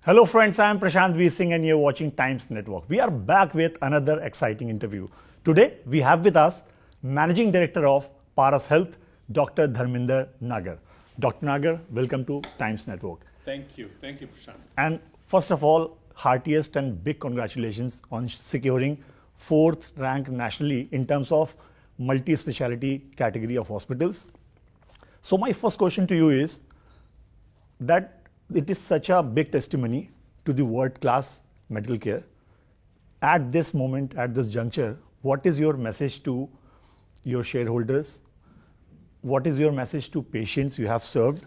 Hello friends, I am Prashant V. Singh and you're watching Times Network. We are back with another exciting interview. Today we have with us Managing Director of Paras Health, Dr. Dharminder Nagar. Dr. Nagar, welcome to Times Network. Thank you, Prashant. And first of all, heartiest and big congratulations on securing 4th rank nationally in terms of multi-speciality category of hospitals. So my first question to you is that it is such a big testimony to the world-class medical care. At this moment, at this juncture, what is your message to your shareholders? What is your message to patients you have served?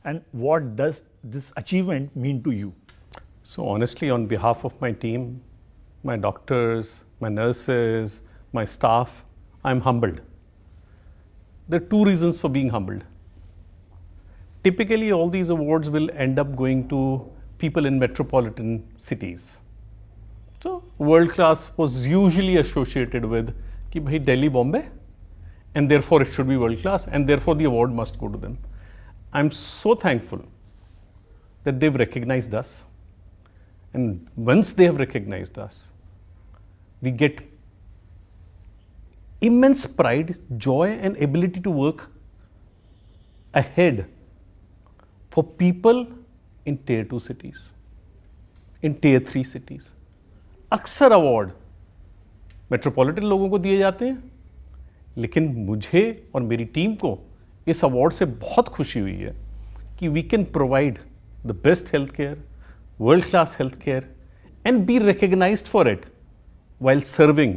And what does this achievement mean to you? So honestly, on behalf of my team, my doctors, my nurses, my staff, I'm humbled. There are two reasons for being humbled. Typically, all these awards will end up going to people in metropolitan cities. So, world class was usually associated with कि भाई Delhi, Bombay, and therefore it should be world class, and therefore the award must go to them. I'm so thankful that they've recognized us, and once they have recognized us, we get immense pride, joy, and ability to work ahead for people in tier 2 cities, in tier 3 cities. अक्सर award metropolitan लोगों को दिए जाते हैं, लेकिन मुझे और मेरी टीम को इस अवार्ड से बहुत खुशी हुई है कि we can provide the best health care, world class health care and be recognised for it while serving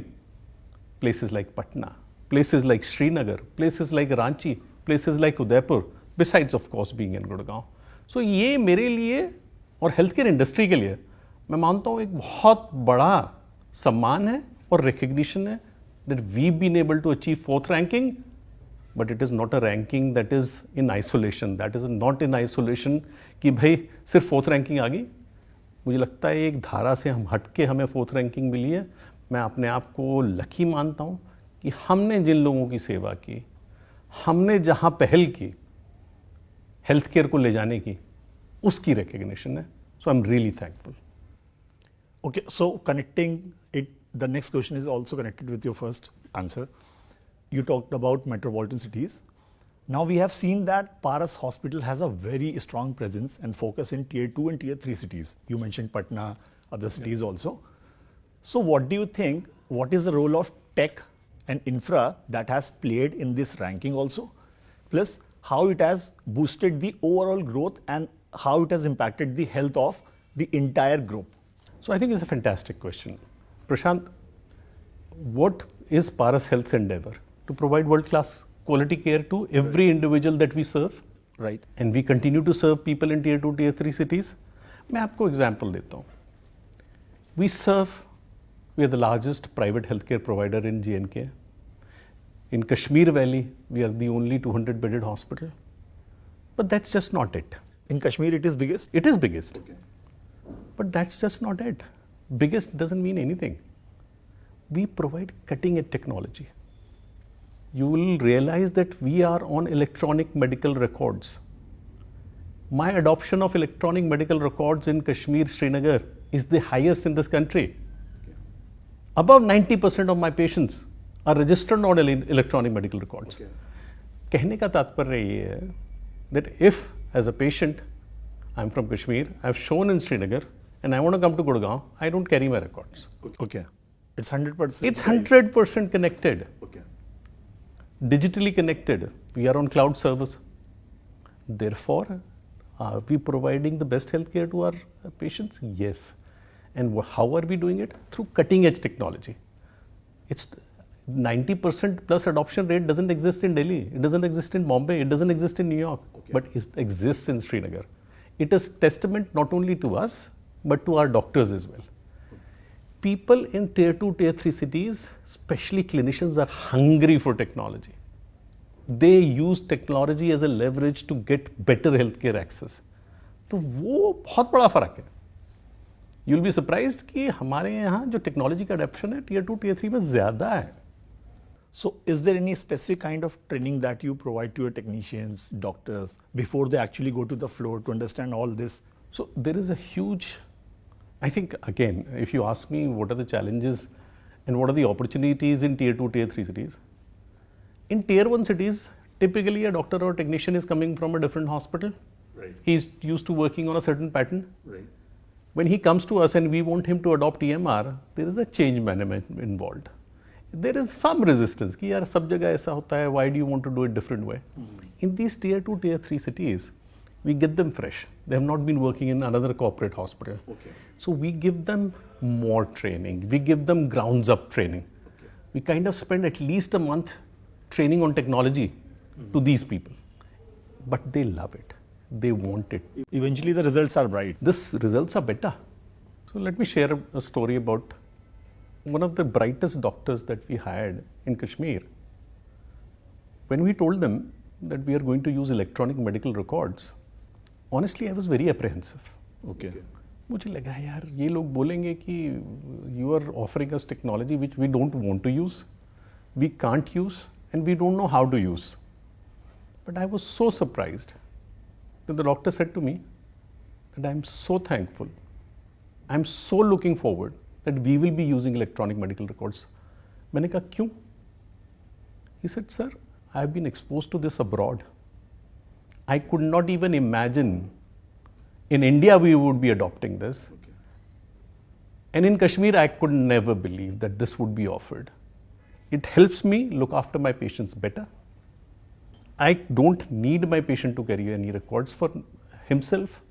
places like Patna, places like Srinagar, places like Ranchi, places like Udaipur, besides of course being in Gurgaon. So ये मेरे लिए और health care industry के लिए मैं मानता हूँ एक बहुत बड़ा सम्मान है और रिकग्निशन है that we've been able to achieve 4th ranking, but it is not a ranking that is in isolation. That is not in isolation कि भाई सिर्फ 4th ranking आ गई. मुझे लगता है एक धारा से हम हट के हमें 4th ranking मिली है. मैं अपने आप को लकी मानता हूँ कि हमने जिन लोगों की सेवा की, हमने जहाँ पहल की हेल्थ केयर को ले जाने की, उसकी रिकग्निशन है. So I am really thankful. Okay, so connecting it, the next question is also connected with your first answer. You talked about metropolitan cities. Now we have seen that Paras Hospital has a very strong presence and focus in tier 2 and tier 3 cities. You mentioned Patna, other cities also. So what do you think, what is the role of tech and infra that has played in this ranking also? Plus how it has boosted the overall growth and how it has impacted the health of the entire group? So I think it's a fantastic question. Prashant, what is Paras Health's endeavor? To provide world-class quality care to every individual that we serve. Right. And we continue to serve people in tier 2, tier 3 cities. मैं आपको example देता हूँ. We are the largest private healthcare provider in J&K. In Kashmir Valley, we are the only 200-bedded hospital. But that's just not it. In Kashmir, it is biggest? It is biggest. Okay. But that's just not it. Biggest doesn't mean anything. We provide cutting-edge technology. You will realize that we are on electronic medical records. My adoption of electronic medical records in Kashmir, Srinagar is the highest in this country. Above 90% of my patients are registered on electronic medical records. Okay. कहने का तात्पर्य ये है that if as a patient I'm from Kashmir, I've shown in Srinagar and I want to come to Gurgaon, I don't carry my records. Okay. It's 100%. It's 100% connected. Okay. Digitally connected. We are on cloud service. Therefore, are we providing the best healthcare to our patients? Yes. And how are we doing it? Through cutting edge technology. It's 90% plus adoption rate doesn't exist in Delhi. It doesn't exist in Bombay. It doesn't exist in New York. Okay. But it exists in Srinagar. It is testament not only to us, but to our doctors as well. People in tier 2, tier 3 cities, especially clinicians, are hungry for technology. They use technology as a leverage to get better healthcare access. तो वो बहुत बड़ा फर्क है. You'll be surprised कि हमारे यहाँ जो टेक्नोलॉजी का अडॉप्शन है टियर 2, टियर 3 में ज़्यादा है. So is there any specific kind of training that you provide to your technicians, doctors, before they actually go to the floor to understand all this? So there is a huge, I think again, if you ask me what are the challenges and what are the opportunities in tier 2, tier 3 cities, in tier 1 cities, typically a doctor or technician is coming from a different hospital. Right. He's used to working on a certain pattern. Right. When he comes to us and we want him to adopt EMR, there is a change management involved. There is some resistance कि यार सब जगह ऐसा होता है, why do you want to do it different way? In these tier 2, tier 3 cities, we get them fresh. They have not been working in another corporate hospital. Okay. So we give them more training. We give them grounds up training. Okay. We kind of spend at least a month training on technology to these people. But they love it. They want it. Eventually, the results are bright. These results are better. So let me share a story about one of the brightest doctors that we hired in Kashmir. When we told them that we are going to use electronic medical records, honestly, I was very apprehensive. Okay. मुझे लगा यार ये लोग बोलेंगे कि you are offering us technology which we don't want to use, we can't use, and we don't know how to use. But I was so surprised that the doctor said to me that I'm so thankful, I'm so looking forward that we will be using electronic medical records. मैंने कहा क्यों? He said, sir, I have been exposed to this abroad. I could not even imagine in India we would be adopting this. Okay. And in Kashmir, I could never believe that this would be offered. It helps me look after my patients better. I don't need my patient to carry any records for himself.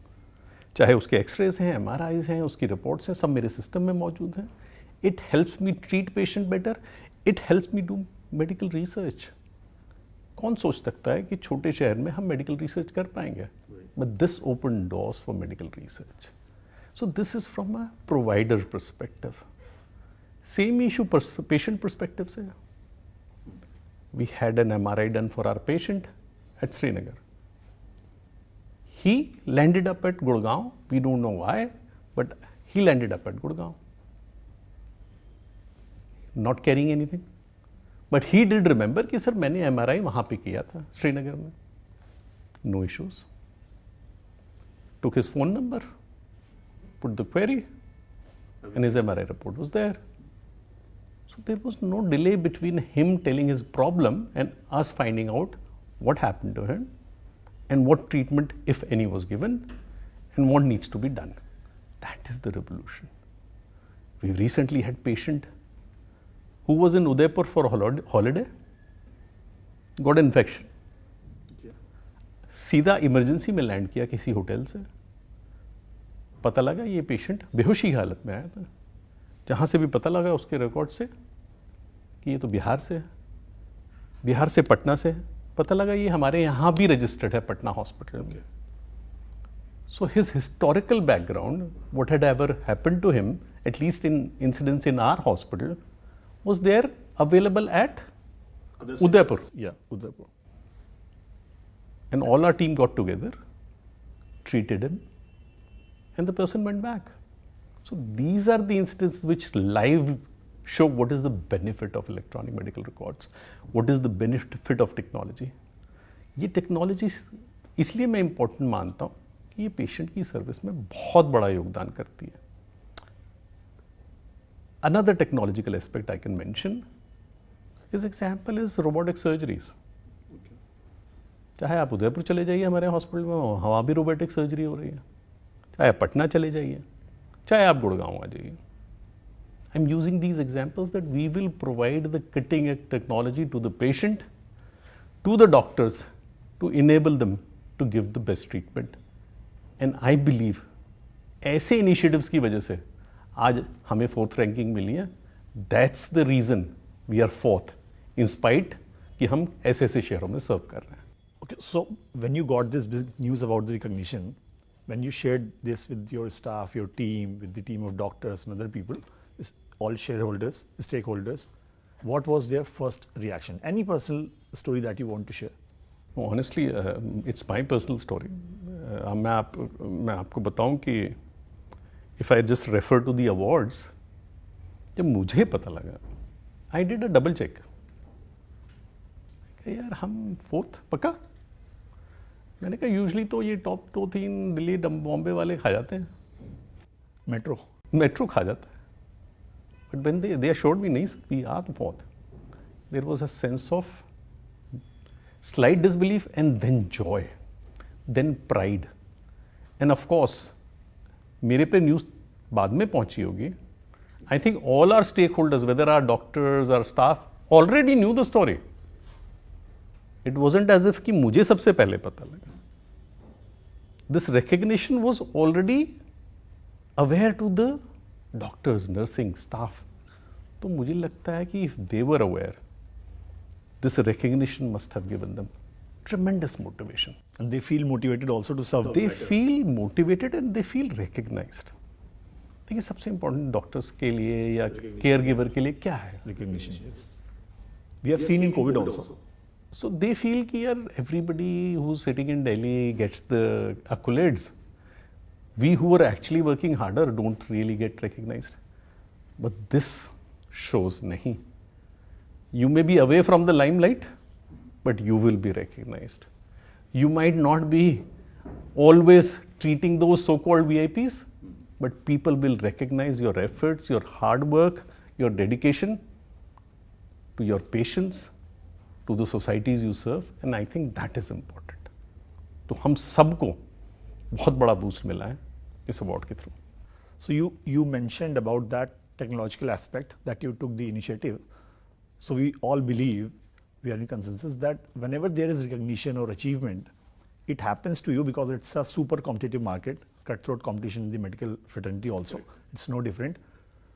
चाहे उसके X-rays हैं, MRIs हैं, उसकी reports हैं, सब मेरे system में मौजूद हैं. It helps me treat patient better. It helps me do medical research. कौन सोच सकता है कि छोटे शहर में हम मेडिकल रिसर्च कर पाएंगे? But this opened doors for medical research. So this is from a provider perspective. Same issue patient perspective से. We had an MRI done for our patient at Srinagar. He landed up at Gurgaon. We don't know why, but he landed up at Gurgaon. Not carrying anything. But he did remember कि sir मैंने MRI वहाँ पे किया था श्रीनगर में. No issues. Took his phone number, put the query, and his MRI report was there. So there was no delay between him telling his problem and us finding out what happened to him and what treatment, if any, was given and what needs to be done. That is the revolution. We recently had a patient who was in Udaipur for a holiday, got infection. सीधा emergency में land किया किसी hotel से. पता लगा ये patient बेहोशी हालत में आया था. जहाँ से भी पता लगा उसके रिकॉर्ड से कि ये तो बिहार से है, बिहार से पटना से है. पता लगा ये हमारे यहाँ भी रजिस्टर्ड है पटना हॉस्पिटल में. So his historical background, what had ever happened to him, at least in incidents in our hospital, was there available at Udaipur. Yeah, Udaipur. And all our team got together, treated him, and the person went back. So these are the instances which live show what is the benefit of electronic medical records, what is the benefit of technology. ये technology इसलिए मैं important मानता हूँ कि ये patient की service में बहुत बड़ा योगदान करती है. Another technological aspect I can mention, his example is robotic surgeries. चाहे आप उदयपुर चले जाइए हमारे हॉस्पिटल में, वहाँ भी रोबोटिक सर्जरी हो रही है. चाहे आप पटना चले जाइए, चाहे आप गुड़गांव आ जाइए. I am using these examples that we will provide the cutting edge technology to the patient, to the doctors, to enable them to give the best treatment. And I believe ऐसे इनिशिएटिव्स की वजह से आज हमें 4th ranking मिली है. That's the reason we are 4th in spite कि हम ऐसे ऐसे शहरों में सर्व कर रहे हैं. Okay, so when you got this big news about the recognition, when you shared this with your staff, your team, with the team of doctors and other people, all shareholders, stakeholders, what was their first reaction? Any personal story that you want to share? Honestly, it's my personal story. मैं आपको बताऊं कि if I just refer to the awards, जब मुझे पता लगा, I did a double check. यार हम 4th पक्का. मैंने कहा यूजली तो ये टॉप 2-3 दिल्ली बॉम्बे वाले खा जाते हैं, Metro. मेट्रो खा जाता है. But when they assured me नहीं we are the fourth, there was a sense of slight disbelief and then joy, then pride. And of course, मेरे पे न्यूज़ बाद में पहुंची होगी. I think all our stakeholders, whether our doctors, our staff, already knew the story. It wasn't as if कि मुझे सबसे पहले पता लगा. This recognition was already aware to the doctors, nursing, staff. तो मुझे लगता है कि if they were aware, this recognition must have given them tremendous motivation. And they feel motivated also to serve. They feel motivated and they feel recognized. देखिए सबसे important doctors के लिए या केयर गिवर के लिए क्या है? Recognition. Yes. We have seen in COVID also. So they feel कि यार everybody who's sitting in Delhi gets the accolades. We who are actually working harder don't really get recognized. But this shows नहीं. You may be away from the limelight, but you will be recognized. You might not be always treating those so-called VIPs, but people will recognize your efforts, your hard work, your dedication to your patients, to the societies you serve, and I think that is important. तो हम सबको बहुत बड़ा boost मिला है इस award के through. So you mentioned about that technological aspect that you took the initiative. So we all believe, we are in consensus that whenever there is recognition or achievement, it happens to you because it's a super competitive market, cutthroat competition in the medical fraternity also. It's no different.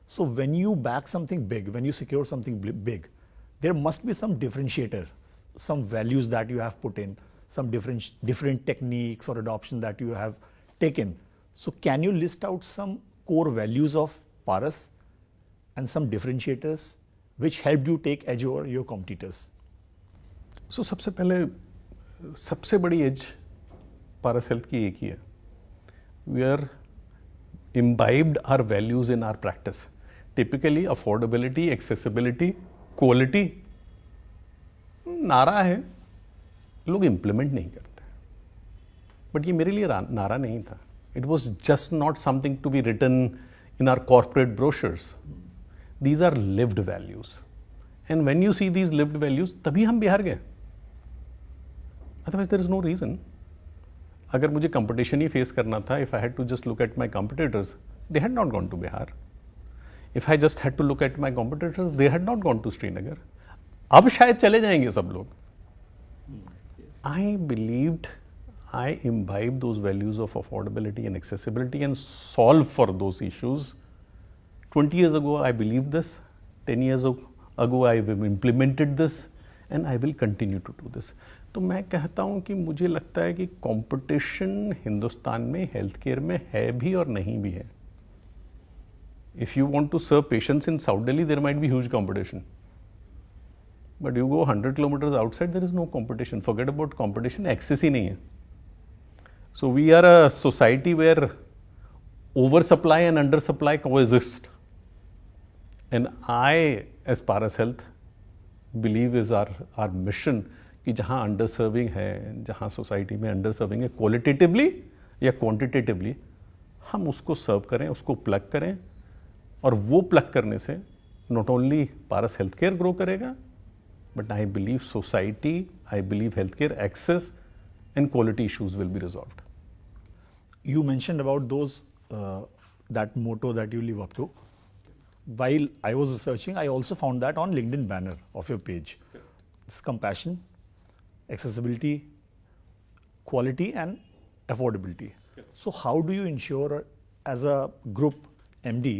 So when you back something big, when you secure something big, there must be some differentiator, some values that you have put in, some different techniques or adoption that you have taken. So can you list out some core values of Paras and some differentiators which helped you take edge over your competitors? So सबसे पहले सबसे बड़ी as Paras health की एक ही है. We are imbibed our values in our practice. Typically affordability, accessibility, quality नारा है, लोग implement नहीं करते. बट ये मेरे लिए नारा नहीं था. It was just not something to be written in our corporate brochures. These are lived values. And when you see these lived values, तभी हम बिहार गए. Otherwise there is no reason. अगर मुझे कंपटीशन ही फेस करना था, if I had to just look at my competitors, they had not gone to Bihar. If I just had to look at my competitors, they had not gone to Srinagar. अब शायद चले जाएंगे सब लोग. I believed, I imbibed those values of affordability and accessibility and solve for those issues. 20 years ago, I believed this. 10 years ago, I implemented this, and I will continue to do this. तो मैं कहता हूँ कि मुझे लगता है कि competition Hindustan में हेल्थ केयर में है भी और नहीं भी है. If you want to serve patients in South Delhi, there might be huge competition. But you go 100 kilometres outside, there is no competition. Forget about competition, access ही नहीं है. So we are a society where over supply and under supply coexist. And I as Paras health believe is our mission कि जहाँ under serving है, जहाँ society में under serving है, qualitatively या क्वांटिटेटिवली हम उसको सर्व करें, उसको प्लग करें. और वो प्लग करने से not only Paras health care grow करेगा, but I believe society, I believe health care access and quality issues will be resolved. You mentioned about those that motto that you live up to. While I was researching, I also found that on LinkedIn banner of your page. It's compassion, accessibility, quality, and affordability. So how do you ensure as a group MD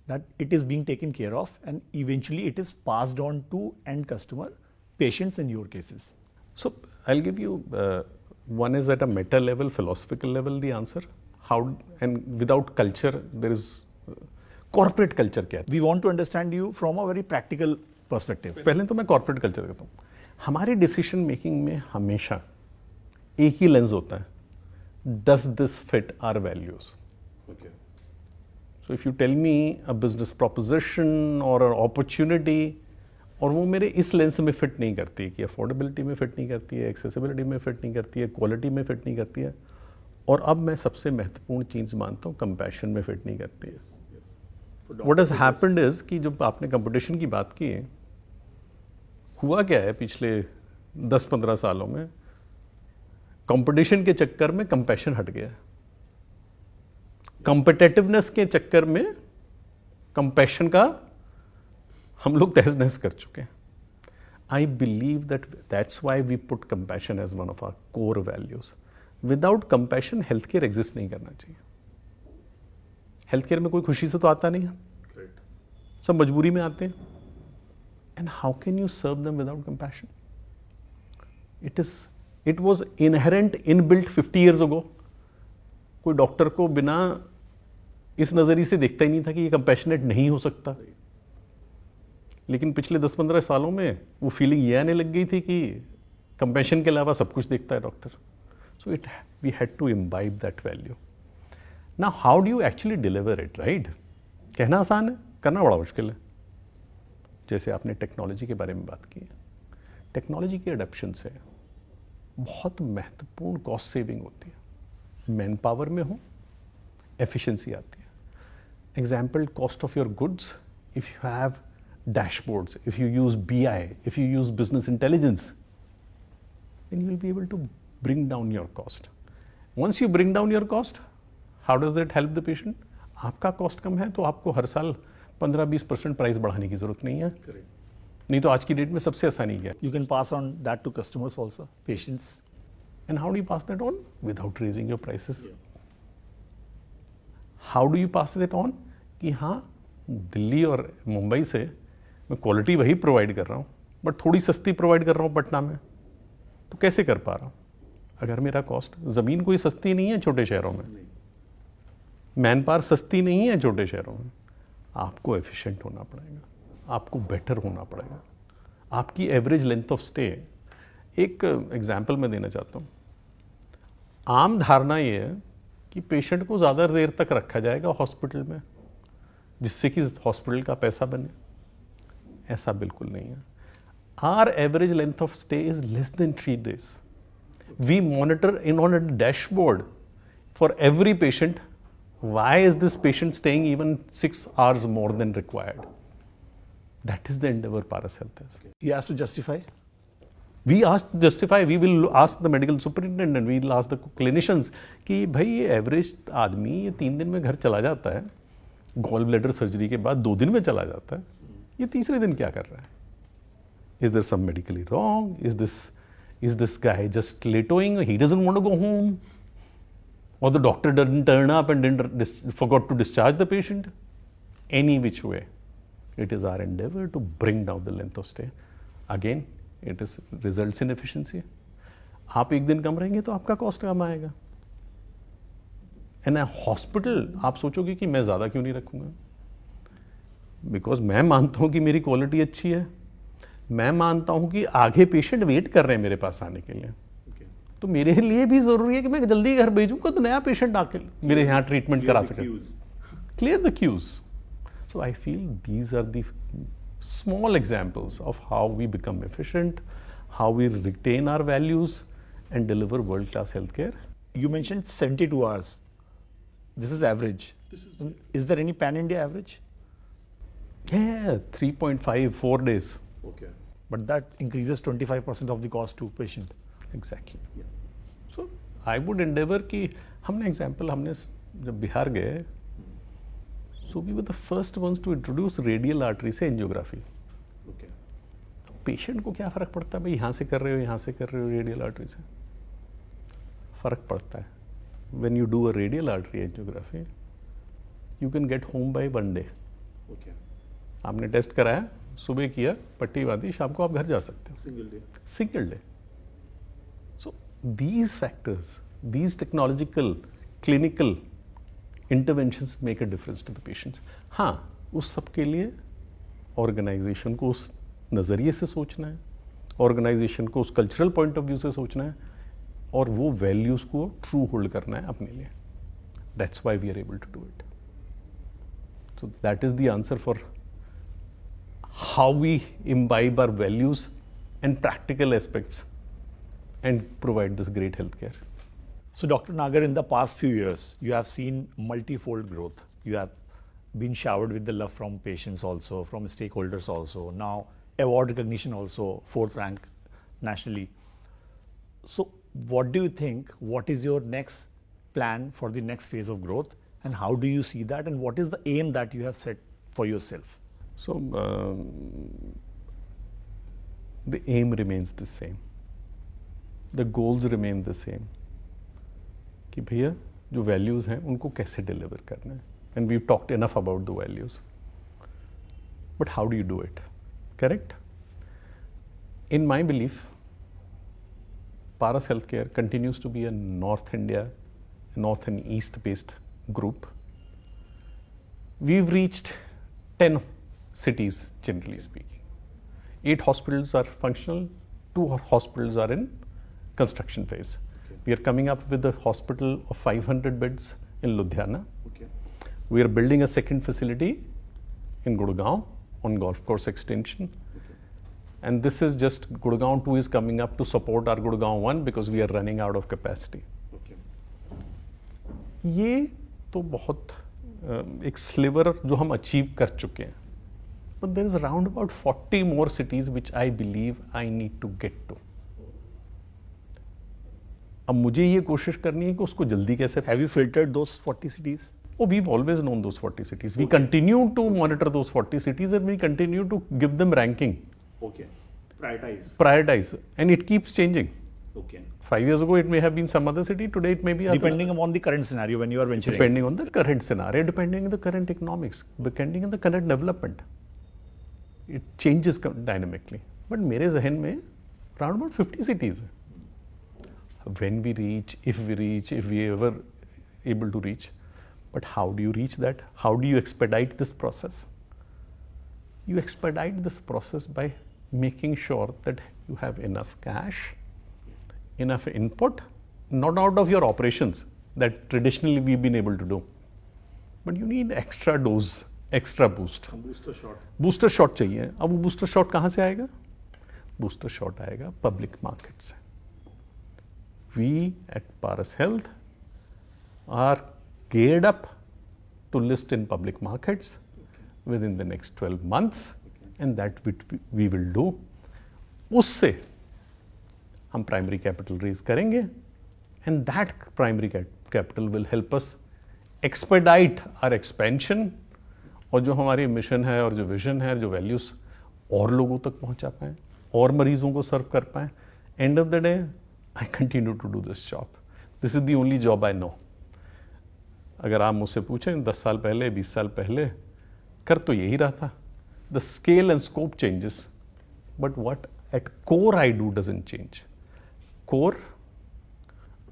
that it is being taken care of and eventually it is passed on to end customer, patients in your cases? So I'll give you one is at a meta level, philosophical level, the answer. How, and without culture, there is corporate culture क्या है? We want to understand you from a very practical perspective. पहले तो मैं corporate culture कहता हूँ. हमारी decision making में हमेशा एक ही लेंस होता है. Does this fit our values? Okay. So if you tell me a business proposition or an opportunity, और वो मेरे इस लेंस में फिट नहीं करती कि अफोर्डेबिलिटी में फिट नहीं करती है, एक्सेसिबिलिटी में फिट नहीं करती है, क्वालिटी में फिट नहीं करती है, और अब मैं सबसे महत्वपूर्ण चीज़ मानता हूँ, कंपैशन में फिट नहीं करती है। व्हाट हैज़ हैपेंड इज कि जब आपने कंपटीशन की बात की है, हुआ क्या है पिछले 10-15 सालों में, कंपटीशन के चक्कर में कंपैशन हट गया है, कॉम्पिटिटिवनेस के चक्कर में कंपैशन का हम लोग तहस नहस कर चुके हैं। I believe that's why we put compassion as one of our core values. Without compassion health care exist नहीं करना चाहिए। हेल्थ केयर में कोई खुशी से तो आता नहीं है, सब मजबूरी में आते हैं। And how can you serve them without compassion? It was inherent inbuilt 50 years ago. कोई डॉक्टर को बिना इस नजरिए से देखता ही नहीं था कि ये कंपैशनेट नहीं हो सकता, लेकिन पिछले 10-15 सालों में वो फीलिंग ये आने लग गई थी कि कंपैशन के अलावा सब कुछ देखता है doctor. So we had to imbibe that value. Now how do you actually deliver it, right? कहना आसान है, करना बड़ा मुश्किल है। जैसे आपने टेक्नोलॉजी के बारे में बात की, टेक्नोलॉजी के अडॉप्शन से बहुत महत्वपूर्ण कॉस्ट सेविंग होती है। मैन पावर में हो, एफिशिएंसी आती है। Example, cost of your goods, if you have dashboards, if you use BI, if you use business intelligence, then you will be able to bring down your cost. Once you bring down your cost, how does that help the patient? आपका cost कम है तो आपको हर साल 15-20% price बढ़ाने की जरूरत नहीं है। नहीं तो आज की डेट में सबसे आसानी क्या है? You can pass on that to customers also, patients. And how do you pass that on? Without raising your prices. How do you pass that on? कि हाँ, दिल्ली और मुंबई से मैं क्वालिटी वही प्रोवाइड कर रहा हूँ, बट थोड़ी सस्ती प्रोवाइड कर रहा हूँ पटना में। तो कैसे कर पा रहा हूँ? अगर मेरा कॉस्ट, ज़मीन कोई सस्ती नहीं है छोटे शहरों में, मैन पावर सस्ती नहीं है छोटे शहरों में, आपको एफिशिएंट होना पड़ेगा, आपको बेटर होना पड़ेगा। आपकी एवरेज लेंथ ऑफ स्टे, एक एग्जाम्पल मैं देना चाहता हूँ। आम धारणा ये है कि पेशेंट को ज़्यादा देर तक रखा जाएगा हॉस्पिटल में जिससे कि हॉस्पिटल का पैसा बने। ऐसा बिल्कुल नहीं है। Our average length of stay is less than 3 days. We monitor in on a dashboard for every patient. Why is this patient staying even 6 hours more than required? That is the endeavor Paras Health has. He has to justify. We ask to justify. We will ask the medical superintendent. We will ask the clinicians कि भाई ये average आदमी ये 3 दिन में घर चला जाता है, गॉल ब्लैडर सर्जरी के बाद 2 दिन में चला जाता है, ये तीसरे दिन क्या कर रहा है? Is there some medically wrong? Is this guy just latoing? He doesn't want to go home, or the doctor doesn't turn up and forgot to discharge the patient. Any which way, it is our endeavor to bring down the length of stay. Again, it is results in efficiency. आप एक दिन कम रहेंगे तो आपका cost कम आएगा। And hospital, आप सोचोगे कि मैं ज़्यादा क्यों नहीं रखूँगा? बिकॉज मैं मानता हूँ कि मेरी क्वालिटी अच्छी है, मैं मानता हूँ कि आगे पेशेंट वेट कर रहे हैं मेरे पास आने के लिए, तो मेरे लिए भी ज़रूरी है कि मैं जल्दी घर भेजूँगा तो नया पेशेंट आके मेरे यहाँ ट्रीटमेंट करा सके। Clear the queues. So I feel these are the small examples of how we become efficient, how we retain our values and deliver world-class healthcare. You mentioned 72 hours. This is average. Is there any pan-India average? Yeah, 3.5, 4 days. Okay. But that increases 25% of the cost to patient. Exactly. Yeah. So I would endeavor कि हमने example, हमने जब बिहार गए, so we were the first ones to introduce radial artery से angiography. Okay. Patient को क्या फ़र्क पड़ता है भाई, यहाँ से कर रहे हो, यहाँ से कर रहे हो, रेडियल आर्टरी से फ़र्क पड़ता है। When you do a radial artery angiography, you can get home by 1 day. आपने टेस्ट कराया, सुबह किया, पट्टी बांधी, शाम को आप घर जा सकते हो, single day. So these factors, these technological clinical interventions make a difference to the patients. हाँ, उस सब के लिए ऑर्गेनाइजेशन को उस नज़रिए से सोचना है, ऑर्गेनाइजेशन को उस कल्चरल पॉइंट ऑफ व्यू से सोचना है, और वो वैल्यूज़ को ट्रू होल्ड करना है अपने लिए. That's why we are able to do it. So that is the answer for how we imbibe our values and practical aspects and provide this great healthcare. So, Dr. Nagar, in the past few years, you have seen multifold growth. You have been showered with the love from patients also, from stakeholders also. Now, award recognition also, 4th rank nationally. So, what do you think? What is your next plan for the next phase of growth? And how do you see that? And what is the aim that you have set for yourself? So, the aim remains the same. The goals remain the same. कि भैया जो values हैं उनको कैसे deliver करना है, and we talked enough about the values, but how do you do it, correct? In my belief, Paras Healthcare continues to be a North India, North and East based group. We've reached 10 cities, generally speaking. 8 hospitals are functional, 2 hospitals are in construction phase. We are coming up with a hospital of 500 beds in Ludhiana. Okay. We are building a second facility in Gurgaon on golf course extension. Okay. And this is just Gurgaon 2 is coming up to support our Gurgaon 1 because we are running out of capacity. Okay. ये तो बहुत एक sliver जो हम achieve कर चुके हैं. But there is around about 40 more cities which I believe I need to get to. अब मुझे ये कोशिश करनी है कि उसको जल्दी कैसे. Have you filtered those 40 cities? Oh, we've always known those 40 cities. We continue to monitor those 40 cities and we continue to give them ranking. Okay. Prioritize. And it keeps changing. Okay. 5 years ago, it may have been some other city. Today, it may be other. Depending upon the current scenario when you are venturing. Depending on the current scenario, depending on the current economics, depending on the current development. It changes dynamically. But मेरे जहन में around about 50 cities हैं. When we reach, if we ever able to reach. But how do you reach that? How do you expedite this process? You expedite this process by making sure that you have enough cash, enough input, not out of your operations that traditionally we've been able to do. But you need extra dose, extra boost. Booster shot. Booster shot चाहिए. अब वो booster shot कहाँ से आएगा? Booster shot आएगा public market से. We at Paras Health are geared up to list in public markets within the next 12 months, and that we will do. उससे हम primary capital raise करेंगे, and that primary capital will help us expedite our expansion, और जो हमारी mission है और जो vision है, जो वैल्यूज और लोगों तक पहुंचा पाएं, और मरीजों को सर्व कर पाएं. End of the day I continue to do this job. This is the only job I know. अगर आप मुझसे पूछें 10 साल पहले, 20 साल पहले, कर तो यही रहा था. The scale and scope changes, but what at core I do doesn't change. Core,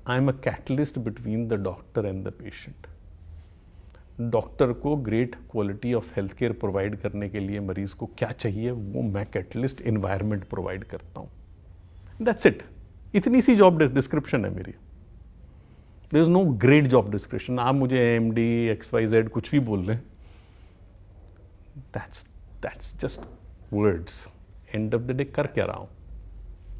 I am a catalyst between the doctor and the patient. Doctor को great quality of health care provide करने के लिए मरीज को क्या चाहिए वो मैं कैटलिस्ट इन्वायरमेंट प्रोवाइड करता हूँ. That's it. इतनी सी जॉब डिस्क्रिप्शन है मेरी. There is no great job description. आप मुझे AMD XYZ कुछ भी बोल रहे हैं, that's just words. End of the day कर क्या रहा हूँ?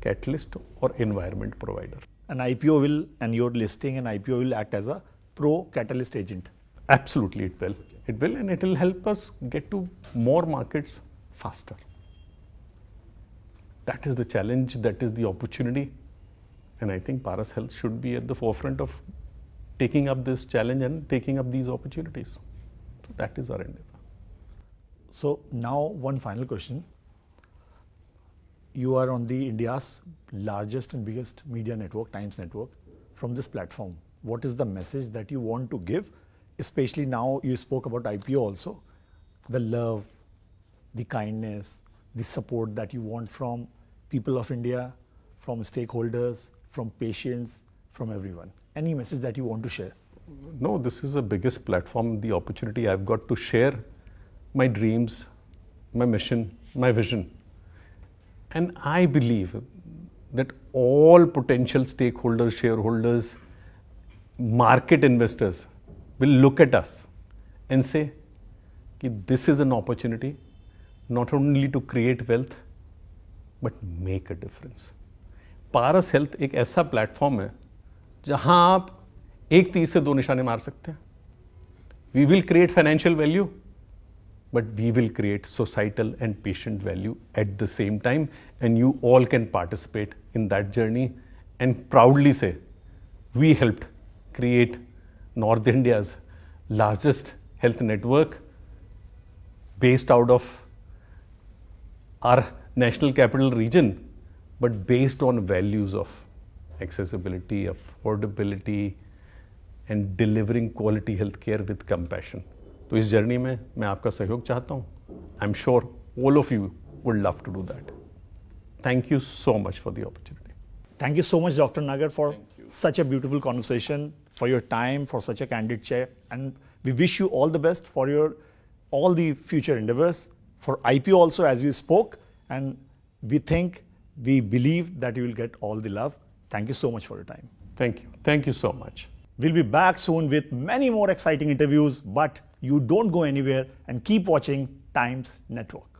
कैटलिस्ट और environment provider. An IPO will, and your listing and IPO will act as a pro-catalyst agent. Absolutely, it will. It will, and it will help us get to more markets faster. That is the challenge, that is the opportunity, and I think Paras Health should be at the forefront of taking up this challenge and taking up these opportunities. So that is our endeavor. So now one final question. You are on the India's largest and biggest media network, Times Network. From this platform, what is the message that you want to give? Especially now you spoke about IPO also, the love, the kindness, the support that you want from people of India, from stakeholders, from patients, from everyone. Any message that you want to share? No, this is the biggest platform, the opportunity I've got to share my dreams, my mission, my vision. And I believe that all potential stakeholders, shareholders, market investors will look at us and say, this is an opportunity not only to create wealth, but make a difference. Paras health एक ऐसा platform है जहां आप एक तीर से दो निशाने मार सकते हैं. We will create financial value, but we will create societal and patient value at the same time, and you all can participate in that journey and proudly say, we helped create North India's largest health network based out of our national capital region, but based on values of accessibility, affordability, and delivering quality health care with compassion. तो इस journey में मैं आपका सहयोग चाहता हूँ. I am sure all of you would love to do that. Thank you so much for the opportunity. Thank you so much, Dr. Nagar, for such a beautiful conversation, for your time, for such a candid share. And we wish you all the best for your all the future endeavors, for IPO also, as you spoke. And we believe that you will get all the love. Thank you so much for your time. Thank you. Thank you so much. We'll be back soon with many more exciting interviews, but you don't go anywhere and keep watching Times Network.